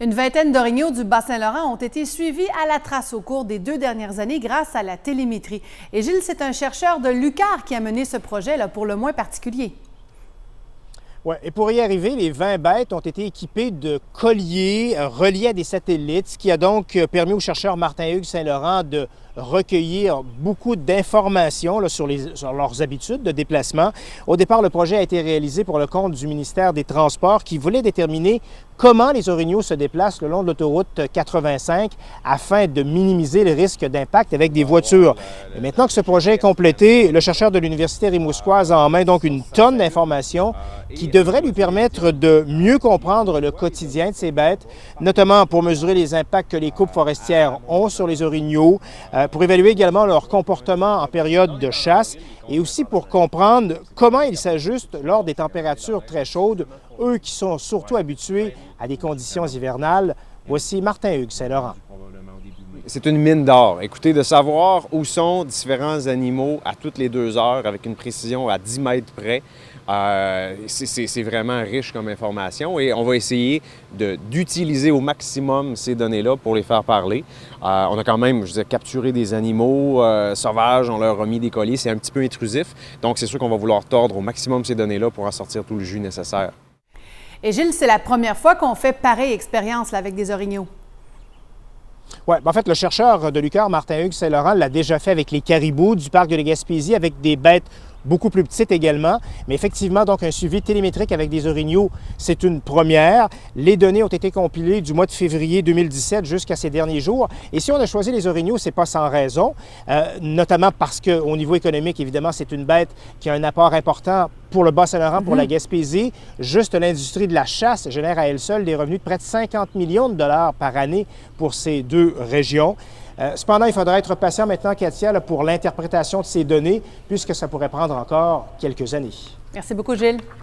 Une vingtaine d'orignaux du Bas-Saint-Laurent ont été suivis à la trace au cours des 2 dernières années grâce à la télémétrie. Et Gilles, c'est un chercheur de l'UQAR qui a mené ce projet pour le moins particulier. Oui, et pour y arriver, les 20 bêtes ont été équipées de colliers reliés à des satellites, ce qui a donc permis au chercheur Martin-Hugues Saint-Laurent de recueillir beaucoup d'informations sur leurs habitudes de déplacement. Au départ, le projet a été réalisé pour le compte du ministère des Transports qui voulait déterminer comment les orignaux se déplacent le long de l'autoroute 85 afin de minimiser le risque d'impact avec des voitures. Et maintenant que ce projet est complété, le chercheur de l'Université rimouskoise a en main donc une tonne d'informations qui devrait lui permettre de mieux comprendre le quotidien de ces bêtes, notamment pour mesurer les impacts que les coupes forestières ont sur les orignaux, pour évaluer également leur comportement en période de chasse et aussi pour comprendre comment ils s'ajustent lors des températures très chaudes, eux qui sont surtout habitués à des conditions hivernales. Voici Martin-Hugues Saint-Laurent. C'est une mine d'or. Écoutez, de savoir où sont différents animaux à toutes les 2 heures avec une précision à 10 mètres près, c'est vraiment riche comme information et on va essayer d'utiliser au maximum ces données-là pour les faire parler. On a quand même, capturé des animaux sauvages, on leur a mis des colliers, c'est un petit peu intrusif, donc c'est sûr qu'on va vouloir tordre au maximum ces données-là pour en sortir tout le jus nécessaire. Et Gilles, c'est la première fois qu'on fait pareille expérience avec des orignaux. Oui, en fait, le chercheur de l'UQAR, Martin-Hugues Saint-Laurent, l'a déjà fait avec les caribous du parc de la Gaspésie, avec des bêtes beaucoup plus petites également. Mais effectivement, donc, un suivi télémétrique avec des orignaux, c'est une première. Les données ont été compilées du mois de février 2017 jusqu'à ces derniers jours. Et si on a choisi les orignaux, c'est pas sans raison, notamment parce qu'au niveau économique, évidemment, c'est une bête qui a un apport important pour le Bas-Saint-Laurent, pour la Gaspésie. Juste l'industrie de la chasse génère à elle seule des revenus de près de 50 millions de dollars par année pour ces 2 régions. Cependant, il faudra être patient maintenant, Katia, pour l'interprétation de ces données, puisque ça pourrait prendre encore quelques années. Merci beaucoup, Gilles.